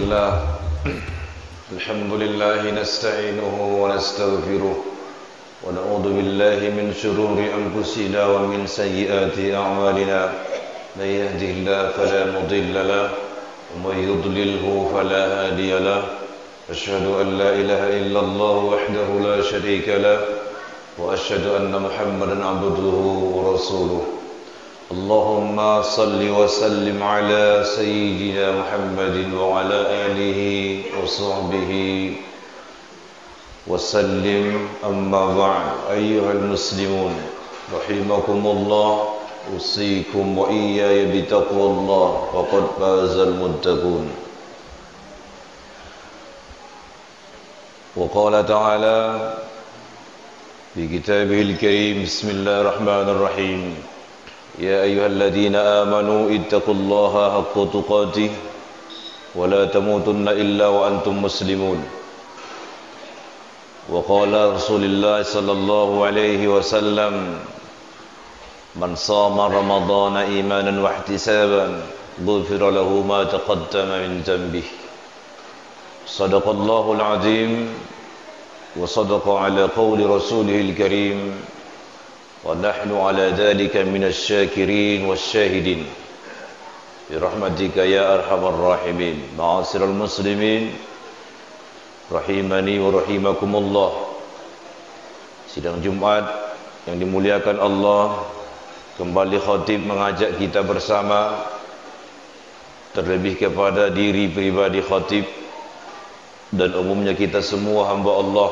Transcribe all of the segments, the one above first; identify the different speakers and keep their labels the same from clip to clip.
Speaker 1: لله الحمد لله نستعينه ونستغفره ونعوذ بالله من شرور أنفسنا ومن سيئات أعمالنا من يهده الله فلا مضل له ومن يضلله فلا هادي له أشهد أن لا إله إلا الله وحده لا شريك له وأشهد أن محمدا عبده ورسوله اللهم صل وسلم على سيدنا محمد وعلى آله وصحبه وسلم أما بعد أيها المسلمون رحمكم الله أوصيكم وإياي بتقوى الله فقد فاز المتقون وقال تعالى في كتابه الكريم بسم الله الرحمن الرحيم يا أيها الذين آمنوا اتقوا الله حق تقاته ولا تموتن إلا وأنتم مسلمون وقال رسول الله صلى الله عليه وسلم من صام رمضان إيمانا واحتسابا غفر له ما تقدم من ذنبه صدق الله العظيم وصدق على قول رسوله الكريم ونحن على ذلك من الشاكرين والشاهدين برحمتك يا أرحم الراحمين معاشر المسلمين rahimani wa rahimakumullah. Sidang Jumat yang dimuliakan Allah, kembali khatib mengajak kita bersama, terlebih kepada diri pribadi khatib dan umumnya kita semua hamba Allah,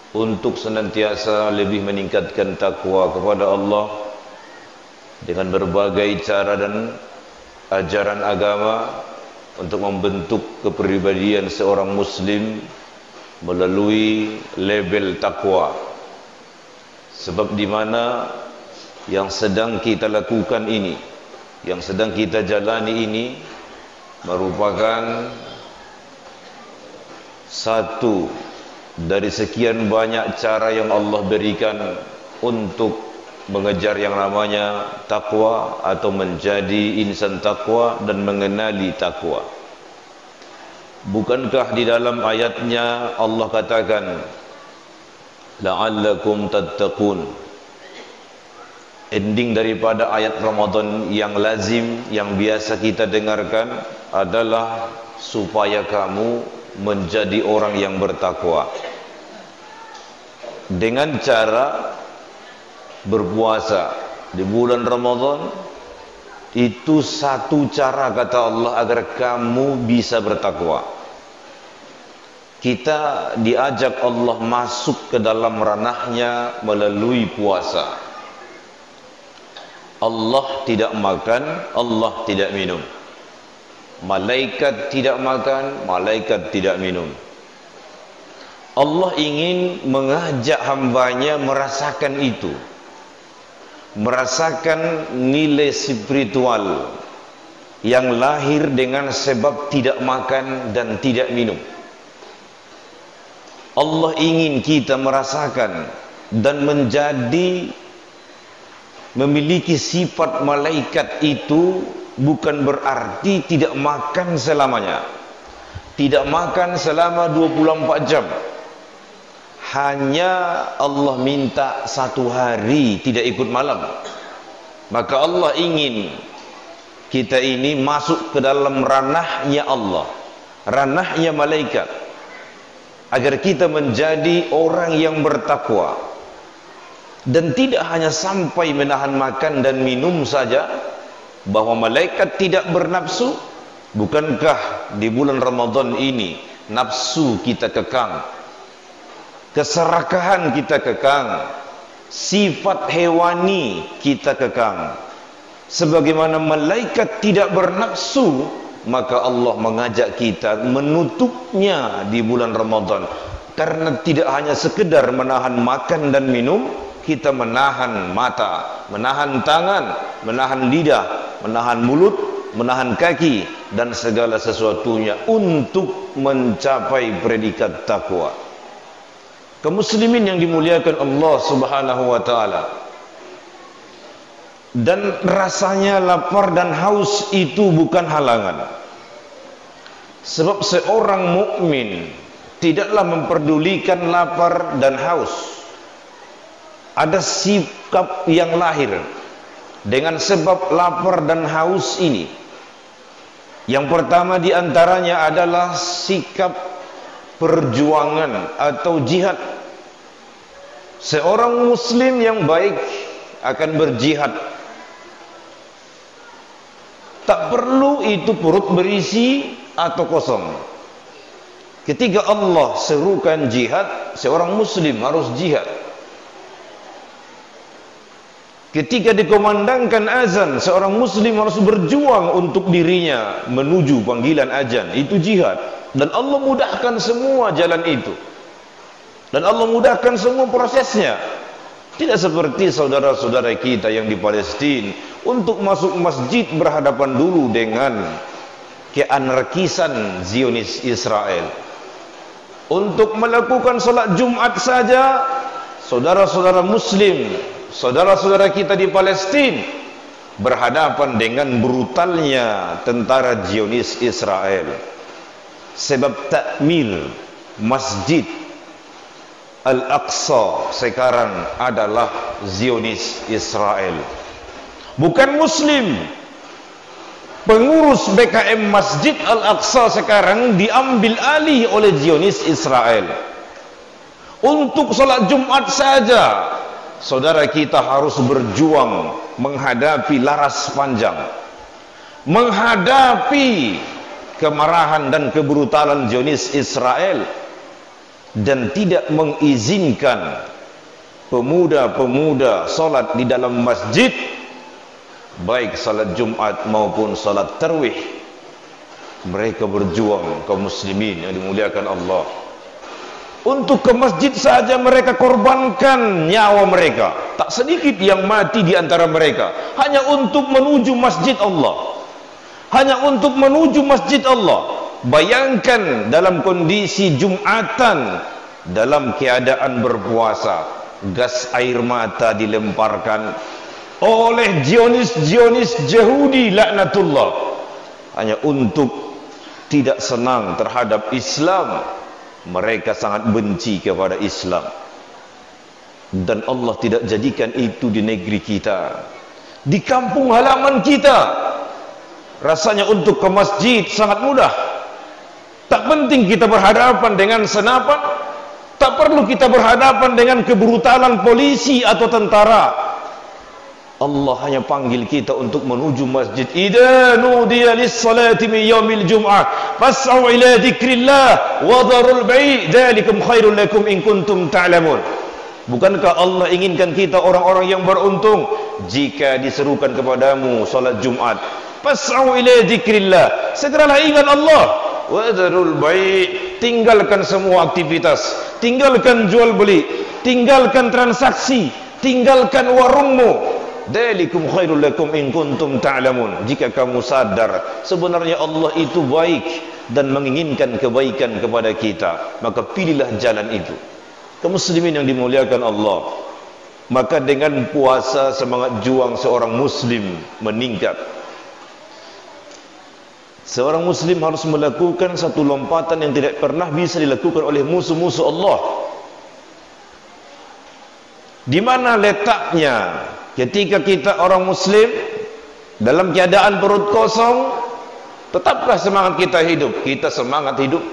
Speaker 1: untuk senantiasa lebih meningkatkan takwa kepada Allah dengan berbagai cara dan ajaran agama untuk membentuk kepribadian seorang muslim melalui label takwa. Sebab di mana yang sedang kita lakukan ini, yang sedang kita jalani ini merupakan satu dari sekian banyak cara yang Allah berikan untuk mengejar yang namanya takwa atau menjadi insan takwa dan mengenali takwa. Bukankah di dalam ayatnya Allah katakan la'allakum tattaqun? Ending daripada ayat Ramadan yang lazim, yang biasa kita dengarkan adalah supaya kamu menjadi orang yang bertakwa dengan cara berpuasa di bulan Ramadan. Itu satu cara, kata Allah, agar kamu bisa bertakwa. Kita diajak Allah masuk ke dalam ranahnya melalui puasa. Allah tidak makan, Allah tidak minum. Malaikat tidak makan, malaikat tidak minum. Allah ingin mengajak hambanya merasakan itu, merasakan nilai spiritual yang lahir dengan sebab tidak makan dan tidak minum. Allah ingin kita merasakan dan menjadi memiliki sifat malaikat itu. Bukan berarti tidak makan selamanya, tidak makan selama 24 jam. Hanya Allah minta satu hari tidak ikut malam. Maka Allah ingin kita ini masuk ke dalam ranahnya Allah, ranahnya malaikat, agar kita menjadi orang yang bertakwa. Dan tidak hanya sampai menahan makan dan minum saja, bahwa malaikat tidak bernafsu. Bukankah di bulan Ramadan ini nafsu kita kekang, keserakahan kita kekang, sifat hewani kita kekang? Sebagaimana malaikat tidak bernafsu, maka Allah mengajak kita menutupnya di bulan Ramadan. Karena tidak hanya sekedar menahan makan dan minum, kita menahan mata, menahan tangan, menahan lidah, menahan mulut, menahan kaki, dan segala sesuatunya untuk mencapai predikat takwa. Kaum muslimin yang dimuliakan Allah Subhanahu wa taala, dan rasanya lapar dan haus itu bukan halangan. Sebab seorang mukmin tidaklah memperdulikan lapar dan haus. Ada sikap yang lahir dengan sebab lapar dan haus ini. Yang pertama di antaranya adalah sikap perjuangan atau jihad. Seorang muslim yang baik akan berjihad. Tak perlu itu perut berisi atau kosong. Ketika Allah serukan jihad, seorang muslim harus jihad. Ketika dikumandangkan azan, seorang muslim harus berjuang untuk dirinya menuju panggilan azan. Itu jihad. Dan Allah mudahkan semua jalan itu. Dan Allah mudahkan semua prosesnya. Tidak seperti saudara-saudara kita yang di Palestina, untuk masuk masjid berhadapan dulu dengan keanarkisan Zionis Israel. Untuk melakukan salat Jumat saja, saudara-saudara muslim, saudara-saudara kita di Palestina berhadapan dengan brutalnya tentara Zionis Israel. Sebab takmil Masjid Al-Aqsa sekarang adalah Zionis Israel. Bukan muslim. Pengurus BKM Masjid Al-Aqsa sekarang diambil alih oleh Zionis Israel. Untuk salat Jumat saja, saudara kita harus berjuang menghadapi laras panjang, menghadapi kemarahan dan kebrutalan Zionis Israel, dan tidak mengizinkan pemuda-pemuda salat di dalam masjid, baik salat Jumat maupun salat tarawih. Mereka berjuang, kaum muslimin yang dimuliakan Allah. Untuk ke masjid saja mereka korbankan nyawa mereka. Tak sedikit yang mati di antara mereka hanya untuk menuju masjid Allah, hanya untuk menuju masjid Allah. Bayangkan dalam kondisi Jumatan, dalam keadaan berpuasa, gas air mata dilemparkan oleh Zionis Yahudi laknatullah, hanya untuk tidak senang terhadap Islam. Mereka sangat benci kepada Islam. Dan Allah tidak jadikan itu di negeri kita, di kampung halaman kita. Rasanya untuk ke masjid sangat mudah. Tak penting kita berhadapan dengan senapan, tak perlu kita berhadapan dengan kebrutalan polisi atau tentara. Allah hanya panggil kita untuk menuju masjid. Idza nudiya lis-salati min yaumil jum'ah fas'au ila dzikrillah wa dharul bai' dzalikum khairul lakum in kuntum ta'lamun. Bukankah Allah inginkan kita orang-orang yang beruntung jika diserukan kepadamu salat Jumat? Fas'au ila dzikrillah, segeralah ingat Allah. Wa dharul bai', tinggalkan semua aktivitas, tinggalkan jual beli, tinggalkan transaksi, tinggalkan warungmu. Dzalikum khairul lakum in kuntum ta'lamun. Jika kamu sadar sebenarnya Allah itu baik dan menginginkan kebaikan kepada kita, maka pilihlah jalan itu. Kaum muslimin yang dimuliakan Allah, maka dengan puasa semangat juang seorang muslim meningkat. Seorang muslim harus melakukan satu lompatan yang tidak pernah bisa dilakukan oleh musuh-musuh Allah. Di mana letaknya ketika kita orang muslim dalam keadaan perut kosong, tetapkah semangat kita hidup? Kita semangat hidup.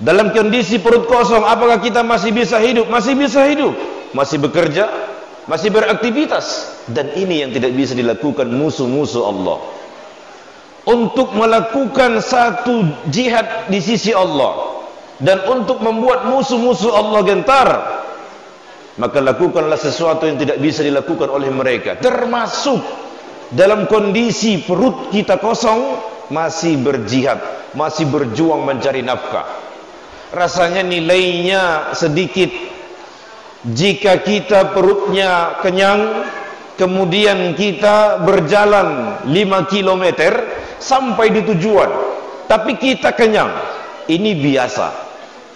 Speaker 1: Dalam kondisi perut kosong, apakah kita masih bisa hidup? Masih bisa hidup, masih bekerja, masih beraktivitas. Dan ini yang tidak bisa dilakukan musuh-musuh Allah. Untuk melakukan satu jihad di sisi Allah dan untuk membuat musuh-musuh Allah gentar, maka lakukanlah sesuatu yang tidak bisa dilakukan oleh mereka. Termasuk dalam kondisi perut kita kosong, masih berjihad, masih berjuang mencari nafkah. Rasanya nilainya sedikit jika kita perutnya kenyang, kemudian kita berjalan 5 km sampai di tujuan, tapi kita kenyang. Ini biasa.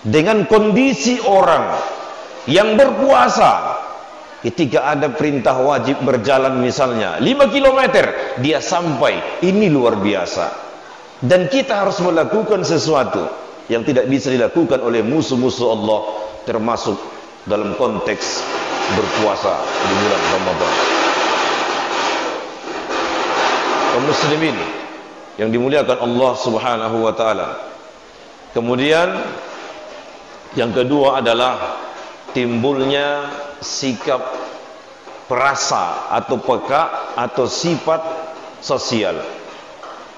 Speaker 1: Dengan kondisi orang yang berpuasa, ketika ada perintah wajib berjalan misalnya 5 km, dia sampai, ini luar biasa. Dan kita harus melakukan sesuatu yang tidak bisa dilakukan oleh musuh-musuh Allah, termasuk dalam konteks berpuasa di bulan Ramadan. Kaum muslimin yang dimuliakan Allah Subhanahu wa taala. Kemudian yang kedua adalah timbulnya sikap perasa atau peka atau sifat sosial.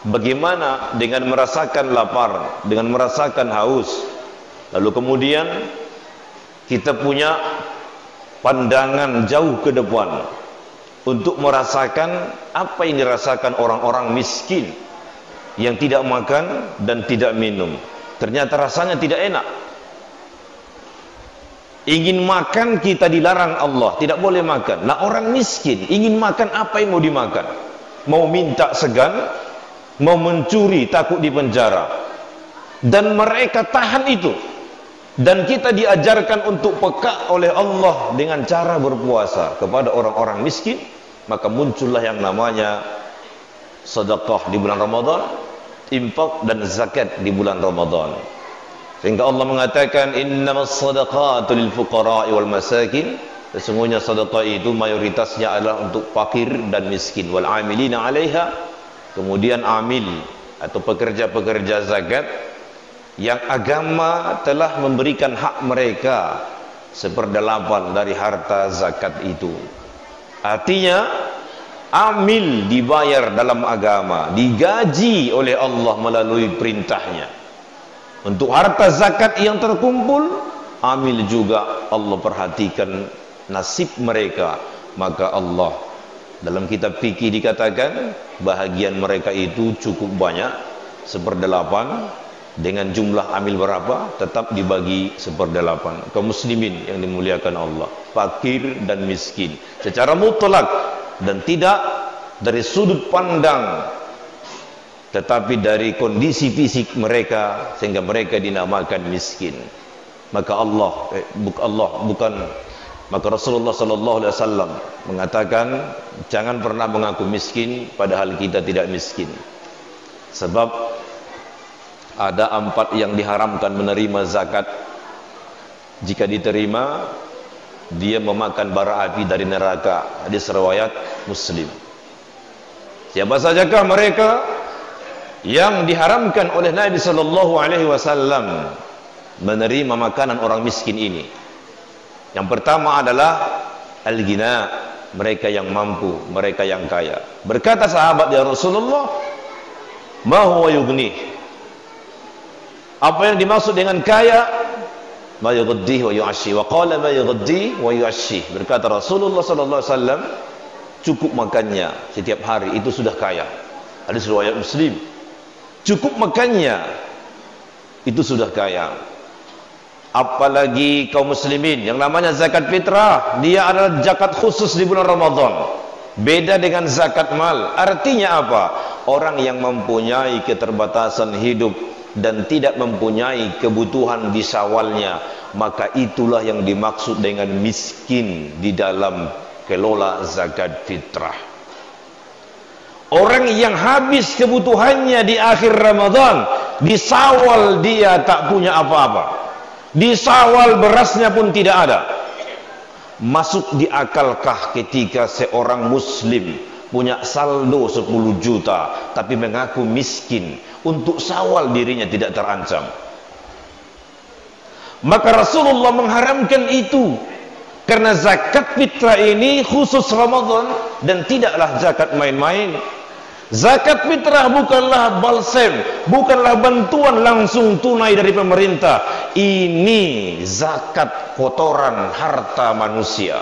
Speaker 1: Bagaimana dengan merasakan lapar, dengan merasakan haus, lalu kemudian kita punya pandangan jauh ke depan untuk merasakan apa yang dirasakan orang-orang miskin yang tidak makan dan tidak minum. Ternyata rasanya tidak enak. Ingin makan kita dilarang Allah, tidak boleh makan. Nah, orang miskin ingin makan, apa yang mau dimakan? Mau minta segan, mau mencuri takut di penjara, dan mereka tahan itu. Dan kita diajarkan untuk peka oleh Allah dengan cara berpuasa kepada orang-orang miskin. Maka muncullah yang namanya sedekah di bulan Ramadan, infak dan zakat di bulan Ramadan. Sehingga Allah mengatakan innamas shadaqatu lil fuqara'i wal masakin. Sesungguhnya sedekah itu mayoritasnya adalah untuk fakir dan miskin. Wal 'amilina 'alaiha. Kemudian amil atau pekerja-pekerja zakat yang agama telah memberikan hak mereka 1/8 dari harta zakat itu. Artinya amil dibayar dalam agama, digaji oleh Allah melalui perintahnya. Untuk harta zakat yang terkumpul, amil juga Allah perhatikan nasib mereka. Maka Allah dalam kitab fikih dikatakan bahagian mereka itu cukup banyak, 1/8. Dengan jumlah amil berapa tetap dibagi 1/8. Kaum muslimin yang dimuliakan Allah, fakir dan miskin secara mutlak dan tidak dari sudut pandang, tetapi dari kondisi fisik mereka sehingga mereka dinamakan miskin. Maka maka Rasulullah sallallahu alaihi wasallam mengatakan jangan pernah mengaku miskin padahal kita tidak miskin. Sebab ada 4 yang diharamkan menerima zakat. Jika diterima, dia memakan bara api dari neraka. Hadis riwayat Muslim. Siapa sajakah mereka yang diharamkan oleh Nabi sallallahu alaihi wasallam menerima makanan orang miskin ini? Yang pertama adalah al-ghina, mereka yang mampu, mereka yang kaya. Berkata sahabat, ya Rasulullah, ma huwa yughni? Apa yang dimaksud dengan kaya? Ma yughdi wa yu'ashi. Wa qala ma yughdi wa yu'ashi. Berkata Rasulullah sallallahu alaihi wasallam, cukup makannya setiap hari itu sudah kaya. Hadis riwayat Muslim. Cukup makannya itu sudah kaya. Apalagi kaum muslimin yang namanya zakat fitrah, dia adalah zakat khusus di bulan Ramadan. Beda dengan zakat mal. Artinya apa? Orang yang mempunyai keterbatasan hidup dan tidak mempunyai kebutuhan di Syawalnya, maka itulah yang dimaksud dengan miskin di dalam kelola zakat fitrah. Orang yang habis kebutuhannya di akhir Ramadan, di Syawal dia tak punya apa-apa, di Syawal berasnya pun tidak ada. Masuk di akalkah ketika seorang muslim punya saldo 10 juta tapi mengaku miskin, untuk Syawal dirinya tidak terancam? Maka Rasulullah mengharamkan itu, karena zakat fitrah ini khusus Ramadan dan tidaklah zakat main-main. Zakat fitrah bukanlah balsem, bukanlah bantuan langsung tunai dari pemerintah. Ini zakat kotoran harta manusia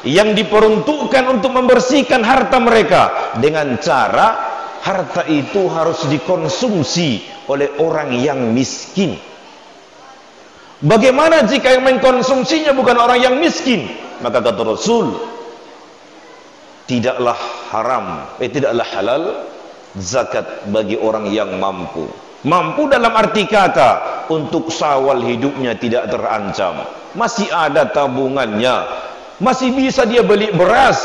Speaker 1: yang diperuntukkan untuk membersihkan harta mereka dengan cara harta itu harus dikonsumsi oleh orang yang miskin. Bagaimana jika yang mengkonsumsinya bukan orang yang miskin? Maka kata Rasul, tidaklah halal zakat bagi orang yang mampu. Mampu dalam arti kata untuk Syawal hidupnya tidak terancam, masih ada tabungannya, masih bisa dia beli beras,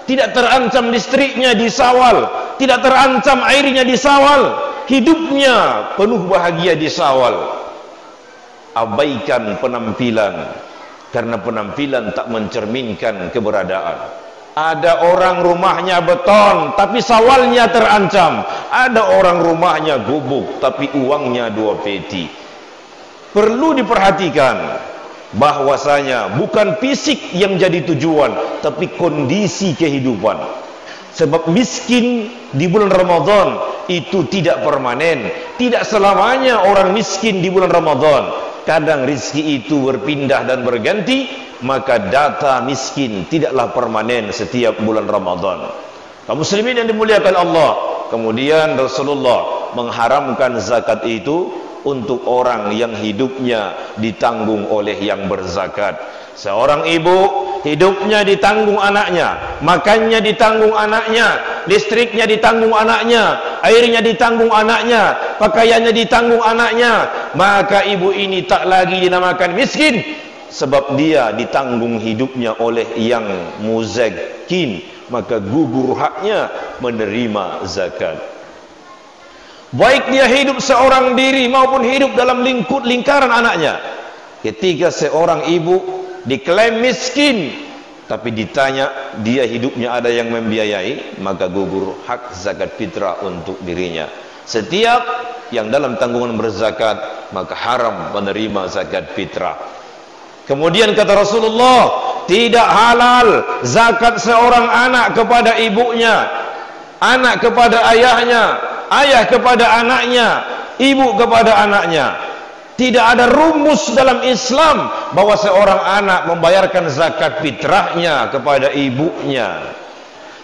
Speaker 1: tidak terancam listriknya di Syawal, tidak terancam airnya di Syawal. hidupnya penuh bahagia di Syawal, abaikan penampilan, karena penampilan tak mencerminkan keberadaan. Ada orang rumahnya beton tapi Syawalnya terancam. Ada orang rumahnya gubuk tapi uangnya 2 peti. Perlu diperhatikan bahwasanya bukan fisik yang jadi tujuan, tapi kondisi kehidupan. Sebab miskin di bulan Ramadan itu tidak permanen. Tidak selamanya orang miskin di bulan Ramadan. Kadang rizki itu berpindah dan berganti. Maka data miskin tidaklah permanen setiap bulan Ramadan. Kaum muslimin yang dimuliakan Allah, kemudian Rasulullah mengharamkan zakat itu untuk orang yang hidupnya ditanggung oleh yang berzakat. Seorang ibu hidupnya ditanggung anaknya, makannya ditanggung anaknya, listriknya ditanggung anaknya, airnya ditanggung anaknya, pakaiannya ditanggung anaknya, maka ibu ini tak lagi dinamakan miskin, sebab dia ditanggung hidupnya oleh yang muzakkin, maka gugur haknya menerima zakat. Baik dia hidup seorang diri maupun hidup dalam lingkaran anaknya. Ketika seorang ibu diklaim miskin, tapi ditanya dia hidupnya ada yang membiayai, maka gugur hak zakat fitrah untuk dirinya. Setiap yang dalam tanggungan berzakat, maka haram menerima zakat fitrah. Kemudian kata Rasulullah, tidak halal zakat seorang anak kepada ibunya, anak kepada ayahnya, ayah kepada anaknya, ibu kepada anaknya. Tidak ada rumus dalam Islam bahwa seorang anak membayarkan zakat fitrahnya kepada ibunya,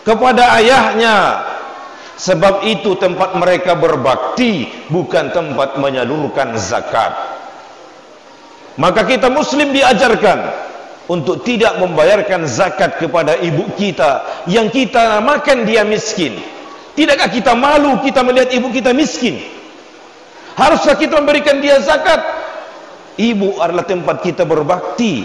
Speaker 1: kepada ayahnya. Sebab itu tempat mereka berbakti, bukan tempat menyalurkan zakat. Maka kita muslim diajarkan untuk tidak membayarkan zakat kepada ibu kita yang kita makan dia miskin. Tidakkah kita malu kita melihat ibu kita miskin? Haruslah kita memberikan dia zakat. Ibu adalah tempat kita berbakti.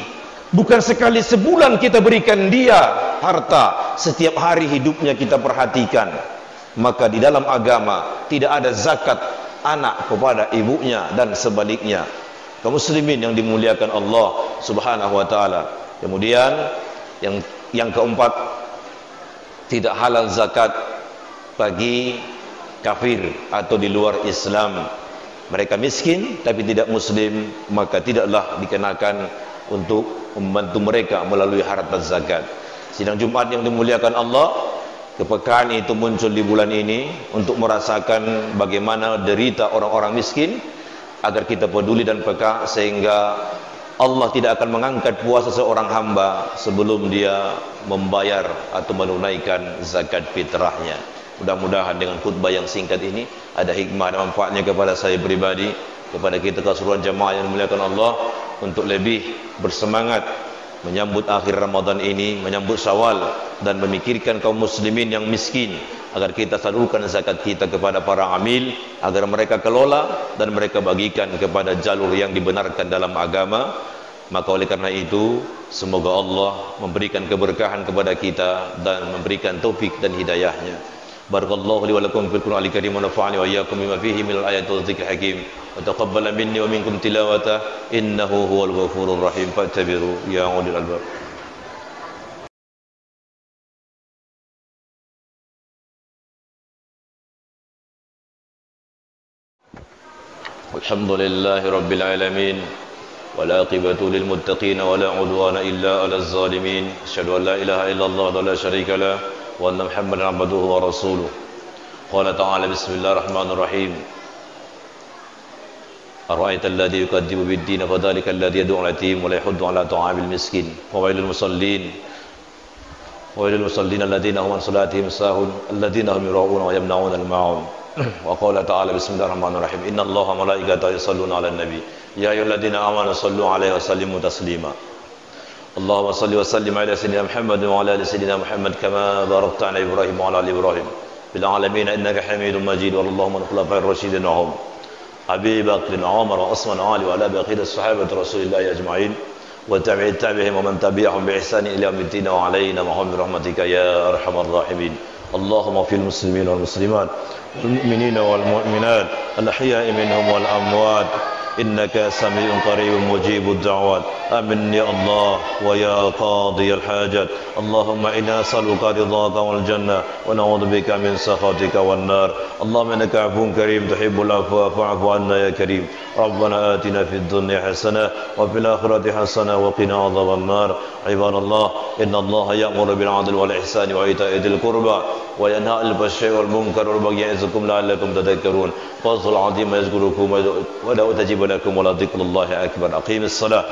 Speaker 1: Bukan sekali sebulan kita berikan dia harta, setiap hari hidupnya kita perhatikan. Maka di dalam agama tidak ada zakat anak kepada ibunya dan sebaliknya. Kaum muslimin yang dimuliakan Allah Subhanahu wa taala. Kemudian yang keempat, tidak halal zakat bagi kafir atau di luar Islam. Mereka miskin tapi tidak muslim, maka tidaklah dikenakan untuk membantu mereka melalui harta zakat. Sidang Jumat yang dimuliakan Allah, kepekaan itu muncul di bulan ini untuk merasakan bagaimana derita orang-orang miskin, agar kita peduli dan peka sehingga Allah tidak akan mengangkat puasa seorang hamba sebelum dia membayar atau menunaikan zakat fitrahnya. Mudah-mudahan dengan khutbah yang singkat ini ada hikmah dan manfaatnya kepada saya pribadi, kepada kita keseluruhan jemaah yang dimuliakan Allah, untuk lebih bersemangat menyambut akhir Ramadan ini, menyambut Syawal, dan memikirkan kaum muslimin yang miskin, agar kita salurkan zakat kita kepada para amil, agar mereka kelola dan mereka bagikan kepada jalur yang dibenarkan dalam agama. Maka oleh karena itu, semoga Allah memberikan keberkahan kepada kita dan memberikan taufik dan hidayahnya. Barakallahu li wa lakum fil Qur'anil Karim wa nafa'ani wa iyyakum bima fihi minal ayati wa dzikril hakim wa taqabbala minni wa minkum tilawata innahu huwal ghafurur rahim. Fattabiru ya ulil albab. Alhamdulillahi rabbil alamin wal aqibatu lil muttaqin wa la udwana illa 'alal zalimin. Asyhadu an la ilaha illallah wa la syarika lah wa anna Muhammadan abduhu wa rasuluh. Qala ta'ala bismillahir rahmanir rahim. Ara'aita alladhi yukazzibu bid-din fadhalika alladhi yad'u al-yatim wa la yahuddu 'ala ta'amil miskin. Fawailul musallin. Wailul musallin alladhina hum an salatihim sahun alladhina hum yura'una wa yamna'una al-ma'un. Wa qala ta'ala bismillahir rahmanir rahim. Innallaha wa malaikatahu yusalluna 'alan nabi. Ya ayyuhalladzina amanu sallu 'alaihi wa sallimu taslima. Allahumma salli wa sallim ala sayyidina Muhammad wa ala ali sayyidina Muhammad kama barakta ala Ibrahim wa ala ali Ibrahim fil alamin innaka Hamidum Majid. Allahumma khulafa'ir rasyidin wa hum Abi Bakr wa Umar wa Uthman wa Ali wa ala baqiyati sahabati Rasulillah ajma'in wa tabi'it tabi'ihim wa man tabi'ahum bi ihsan ila yaumiddin wa alaina Muhammad rahmatika ya arhamar rahimin. Allahumma fil muslimin wal muslimat المؤمنين والمؤمنات الأحياء منهم والأموات إنك سميع قريب مجيب الدعوات. آمين يا الله ويا قاضي الحاجات. اللهم إنا نسألك رضاك والجنة ونعوذ بك من سخطك والنار. اللهم إنك عفو كريم تحب العفو فاعف عنا يا كريم. ربنا آتنا في الدنيا حسنة وفي الآخرة حسنة وقنا عذاب النار. عباد الله إن الله يأمر بالعدل والإحسان وإيتاء ذي القربى وينهى عن الفحشاء والمنكر والبغي يعظكم لعلكم تذكرون. فاذكروا العظيم يذكركم ودعوا تجيب لكم ولذكر الله أكبر. أقيم الصلاة.